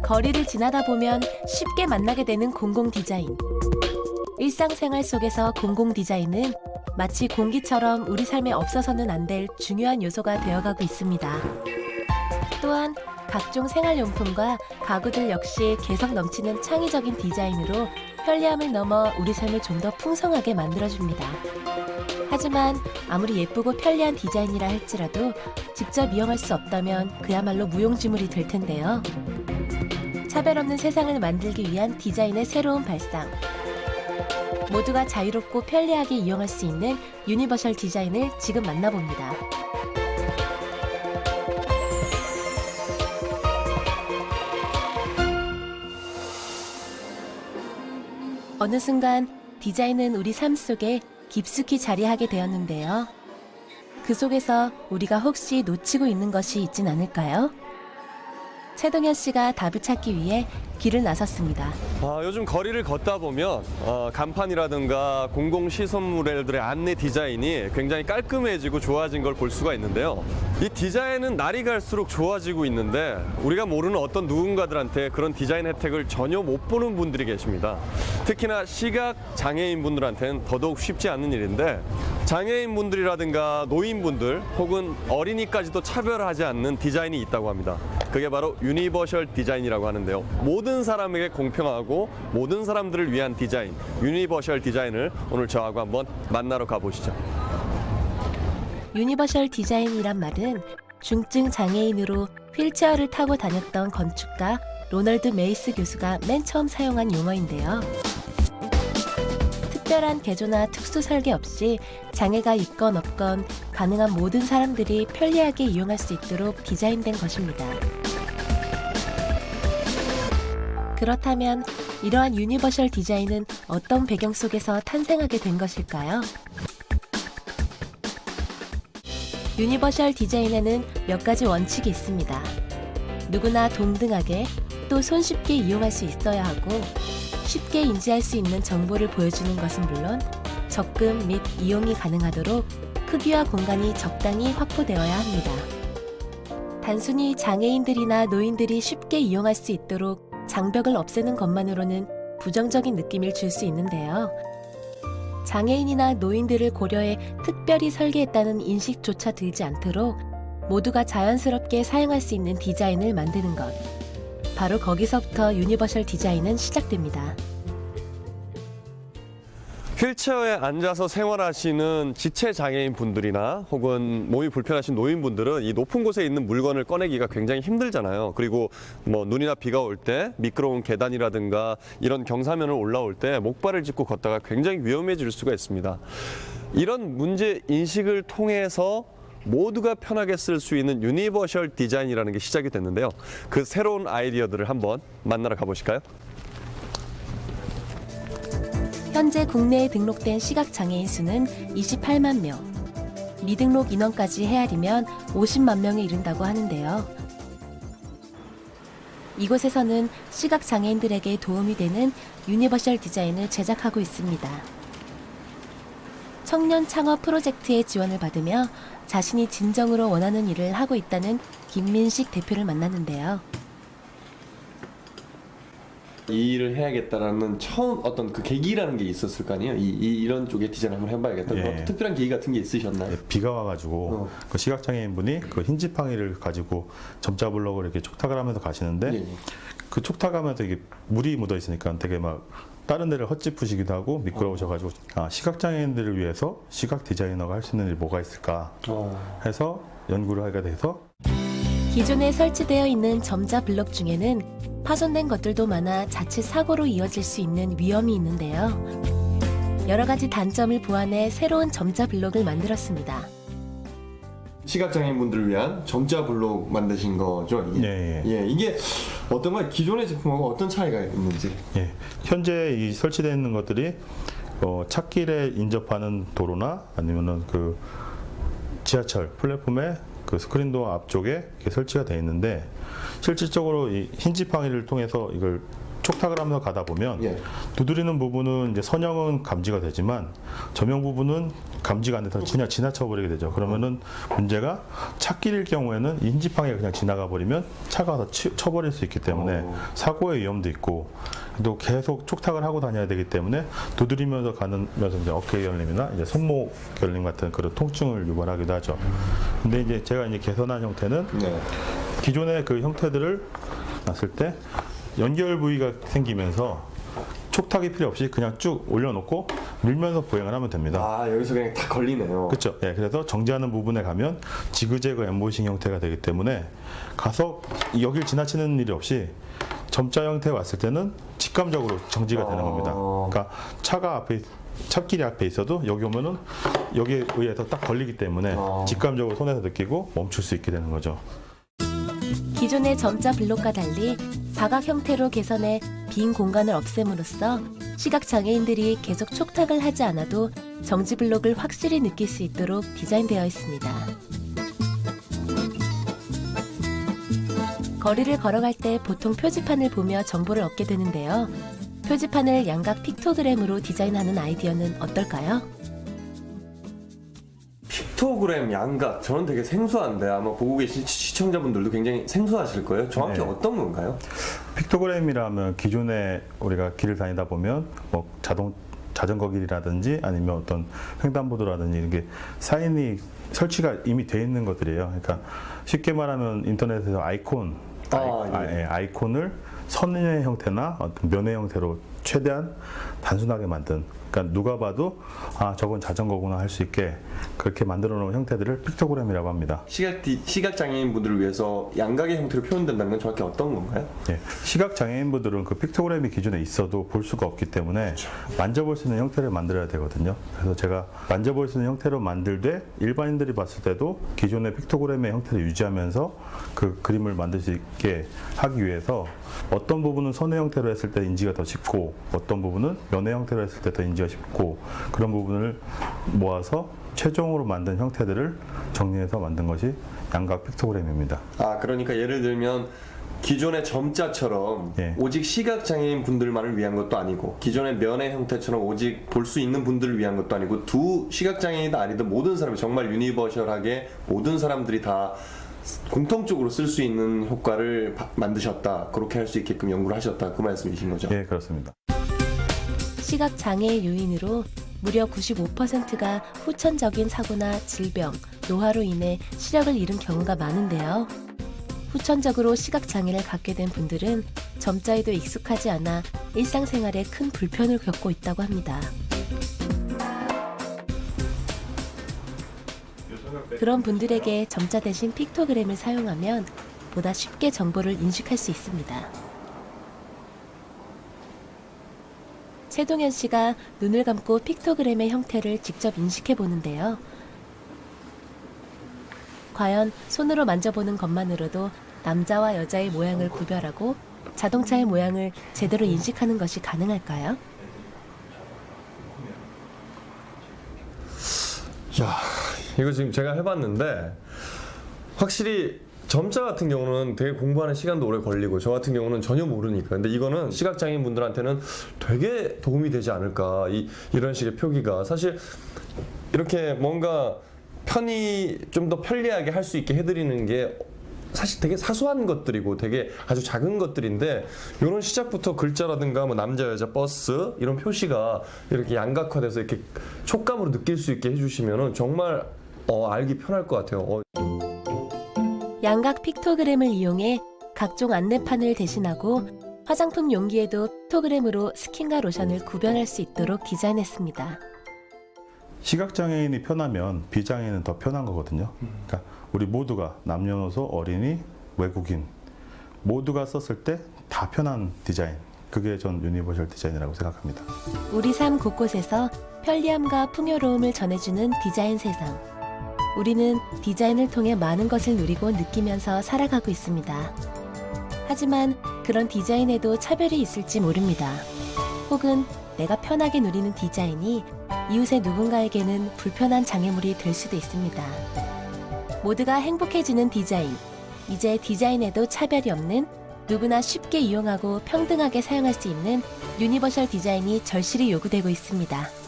거리를 지나다 보면 쉽게 만나게 되는 공공 디자인. 일상생활 속에서 공공 디자인은 마치 공기처럼 우리 삶에 없어서는 안 될 중요한 요소가 되어가고 있습니다. 또한 각종 생활용품과 가구들 역시 개성 넘치는 창의적인 디자인으로 편리함을 넘어 우리 삶을 좀 더 풍성하게 만들어줍니다. 하지만 아무리 예쁘고 편리한 디자인이라 할지라도 직접 이용할 수 없다면 그야말로 무용지물이 될 텐데요. 차별 없는 세상을 만들기 위한 디자인의 새로운 발상. 모두가 자유롭고 편리하게 이용할 수 있는 유니버셜 디자인을 지금 만나봅니다. 어느 순간 디자인은 우리 삶 속에 깊숙이 자리하게 되었는데요. 그 속에서 우리가 혹시 놓치고 있는 것이 있진 않을까요? 최동현 씨가 답을 찾기 위해 길을 나섰습니다. 요즘 거리를 걷다 보면 간판이라든가 공공시설물들의 안내 디자인이 굉장히 깔끔해지고 좋아진 걸 볼 수가 있는데요. 이 디자인은 날이 갈수록 좋아지고 있는데 우리가 모르는 어떤 누군가들한테 그런 디자인 혜택을 전혀 못 보는 분들이 계십니다. 특히나 시각 장애인 분들한테는 더더욱 쉽지 않은 일인데 장애인 분들이라든가 노인분들 혹은 어린이까지도 차별하지 않는 디자인이 있다고 합니다. 그게 바로 유니버셜 디자인이라고 하는데요. 모든 사람에게 공평하고 모든 사람들을 위한 디자인, 유니버셜 디자인을 오늘 저하고 한번 만나러 가보시죠. 유니버셜 디자인이란 말은 중증 장애인으로 휠체어를 타고 다녔던 건축가 로널드 메이스 교수가 맨 처음 사용한 용어인데요. 특별한 개조나 특수 설계 없이 장애가 있건 없건 가능한 모든 사람들이 편리하게 이용할 수 있도록 디자인된 것입니다. 그렇다면 이러한 유니버셜 디자인은 어떤 배경 속에서 탄생하게 된 것일까요? 유니버셜 디자인에는 몇 가지 원칙이 있습니다. 누구나 동등하게 또 손쉽게 이용할 수 있어야 하고 쉽게 인지할 수 있는 정보를 보여주는 것은 물론 접근 및 이용이 가능하도록 크기와 공간이 적당히 확보되어야 합니다. 단순히 장애인들이나 노인들이 쉽게 이용할 수 있도록 장벽을 없애는 것만으로는 부정적인 느낌을 줄 수 있는데요. 장애인이나 노인들을 고려해 특별히 설계했다는 인식조차 들지 않도록 모두가 자연스럽게 사용할 수 있는 디자인을 만드는 것. 바로 거기서부터 유니버셜 디자인은 시작됩니다. 휠체어에 앉아서 생활하시는 지체 장애인 분들이나 혹은 몸이 불편하신 노인분들은 이 높은 곳에 있는 물건을 꺼내기가 굉장히 힘들잖아요. 그리고 눈이나 비가 올 때 미끄러운 계단이라든가 이런 경사면을 올라올 때 목발을 짚고 걷다가 굉장히 위험해질 수가 있습니다. 이런 문제 인식을 통해서 모두가 편하게 쓸 수 있는 유니버셜 디자인이라는 게 시작이 됐는데요. 그 새로운 아이디어들을 한번 만나러 가보실까요? 현재 국내에 등록된 시각장애인 수는 28만 명. 미등록 인원까지 헤아리면 50만 명에 이른다고 하는데요. 이곳에서는 시각장애인들에게 도움이 되는 유니버셜 디자인을 제작하고 있습니다. 청년 창업 프로젝트의 지원을 받으며 자신이 진정으로 원하는 일을 하고 있다는 김민식 대표를 만났는데요. 이 일을 해야겠다라는 처음 어떤 그 계기라는 게 있었을 거 아니에요? 이런 쪽에 디자인 한번 해봐야겠다. 예. 특별한 계기 같은 게 있으셨나요? 비가 와가지고 그 시각장애인분이 그 흰지팡이를 가지고 점자 블록을 이렇게 촉탁을 하면서 가시는데 예. 그 촉탁하면서 이게 물이 묻어 있으니까 되게 막 다른 데를 헛짚으시기도 하고 미끄러우셔가지고 시각장애인들을 위해서 시각 디자이너가 할 수 있는 일이 뭐가 있을까 해서 연구를 하게 돼서 기존에 설치되어 있는 점자 블록 중에는 파손된 것들도 많아 자칫 사고로 이어질 수 있는 위험이 있는데요. 여러 가지 단점을 보완해 새로운 점자 블록을 만들었습니다. 시각장애인 분들을 위한 점자 블록 만드신 거죠? 이게? 예. 이게 어떤 거 기존의 제품하고 어떤 차이가 있는지? 예. 현재 이 설치되어 있는 것들이 찻길에 인접하는 도로나 아니면은 그 지하철 플랫폼에 그 스크린도어 앞쪽에 이렇게 설치가 되어 있는데 실질적으로 이 흰지팡이를 통해서 이걸 촉탁을 하면서 가다 보면 예. 두드리는 부분은 이제 선형은 감지가 되지만 점형 부분은 감지가 안 돼서 그냥 지나쳐 버리게 되죠. 그러면은 문제가 찻길일 경우에는 인지팡이가 그냥 지나가 버리면 차가 와서 쳐버릴 수 있기 때문에 사고의 위험도 있고 또 계속 촉탁을 하고 다녀야 되기 때문에 두드리면서 가면서 이제 어깨 결림이나 이제 손목 결림 같은 그런 통증을 유발하기도 하죠. 근데 이제 제가 이제 개선한 형태는 네. 기존의 그 형태들을 놨을 때 연결 부위가 생기면서 촉탁이 필요 없이 그냥 쭉 올려놓고 밀면서 보행을 하면 됩니다. 아, 여기서 그냥 다 걸리네요. 그렇죠. 예, 그래서 정지하는 부분에 가면 지그재그 엠보싱 형태가 되기 때문에 가서 여길 지나치는 일이 없이 점자 형태 왔을 때는 직감적으로 정지가 되는 겁니다. 그러니까 차가 앞에 찻길이 앞에 있어도 여기 오면은 여기에 의해서 딱 걸리기 때문에 직감적으로 손에서 느끼고 멈출 수 있게 되는 거죠. 기존의 점자 블록과 달리 사각 형태로 개선해 빈 공간을 없앰으로써 시각장애인들이 계속 촉탁을 하지 않아도 정지 블록을 확실히 느낄 수 있도록 디자인되어 있습니다. 거리를 걸어갈 때 보통 표지판을 보며 정보를 얻게 되는데요. 표지판을 양각 픽토그램으로 디자인하는 아이디어는 어떨까요? 픽토그램 양각, 저는 되게 생소한데 아마 보고 계신 시청자분들도 굉장히 생소하실 거예요. 정확히 네. 어떤 건가요? 픽토그램이라면 기존에 우리가 길을 다니다 보면 뭐 자전거 길이라든지 아니면 어떤 횡단보도라든지 이런 게 사인이 설치가 이미 돼 있는 것들이에요. 그러니까 쉽게 말하면 인터넷에서 아이콘을 선의 형태나 어떤 면의 형태로 최대한 단순하게 만든, 그러니까 누가 봐도 아 저건 자전거구나 할 수 있게 그렇게 만들어 놓은 형태들을 픽토그램이라고 합니다. 시각장애인 분들을 위해서 양각의 형태로 표현된다는 건 정확히 어떤 건가요? 예, 시각장애인분들은 그 픽토그램이 기존에 있어도 볼 수가 없기 때문에 만져볼 수 있는 형태를 만들어야 되거든요. 그래서 제가 만져볼 수 있는 형태로 만들되 일반인들이 봤을 때도 기존의 픽토그램의 형태를 유지하면서 그 그림을 만들 수 있게 하기 위해서 어떤 부분은 선의 형태로 했을 때 인지가 더 쉽고 어떤 부분은 면의 형태로 했을 때 더 인지가 쉽고 그런 부분을 모아서 최종으로 만든 형태들을 정리해서 만든 것이 양각 픽토그램입니다. 아, 그러니까 예를 들면 기존의 점자처럼 예. 오직 시각장애인 분들만을 위한 것도 아니고 기존의 면의 형태처럼 오직 볼 수 있는 분들을 위한 것도 아니고 두 시각장애인이든 아니든 모든 사람이 정말 유니버셜하게 모든 사람들이 다 공통적으로 쓸 수 있는 효과를 만드셨다. 그렇게 할 수 있게끔 연구를 하셨다. 그 말씀이신 거죠? 예, 그렇습니다. 시각장애 요인으로 무려 95%가 후천적인 사고나 질병, 노화로 인해 시력을 잃은 경우가 많은데요. 후천적으로 시각장애를 갖게 된 분들은 점자에도 익숙하지 않아 일상생활에 큰 불편을 겪고 있다고 합니다. 그런 분들에게 점자 대신 픽토그램을 사용하면 보다 쉽게 정보를 인식할 수 있습니다. 최동현 씨가 눈을 감고 픽토그램의 형태를 직접 인식해 보는데요. 과연 손으로 만져보는 것만으로도 남자와 여자의 모양을 구별하고 자동차의 모양을 제대로 인식하는 것이 가능할까요? 야, 이거 지금 제가 해봤는데 확실히 점자 같은 경우는 되게 공부하는 시간도 오래 걸리고 저 같은 경우는 전혀 모르니까 근데 이거는 시각장애인 분들한테는 되게 도움이 되지 않을까 이런 식의 표기가 사실 이렇게 뭔가 편히 좀 더 편리하게 할 수 있게 해드리는 게 사실 되게 사소한 것들이고 되게 아주 작은 것들인데 이런 시작부터 글자라든가 뭐 남자 여자 버스 이런 표시가 이렇게 양각화돼서 이렇게 촉감으로 느낄 수 있게 해주시면은 정말 알기 편할 것 같아요. 양각 픽토그램을 이용해 각종 안내판을 대신하고 화장품 용기에도 픽토그램으로 스킨과 로션을 구별할 수 있도록 디자인했습니다. 시각장애인이 편하면 비장애인은 더 편한 거거든요. 그러니까 우리 모두가 남녀노소 어린이 외국인 모두가 썼을 때 다 편한 디자인, 그게 전 유니버셜 디자인이라고 생각합니다. 우리 삶 곳곳에서 편리함과 풍요로움을 전해주는 디자인 세상. 우리는 디자인을 통해 많은 것을 누리고 느끼면서 살아가고 있습니다. 하지만 그런 디자인에도 차별이 있을지 모릅니다. 혹은 내가 편하게 누리는 디자인이 이웃의 누군가에게는 불편한 장애물이 될 수도 있습니다. 모두가 행복해지는 디자인. 이제 디자인에도 차별이 없는 누구나 쉽게 이용하고 평등하게 사용할 수 있는 유니버셜 디자인이 절실히 요구되고 있습니다.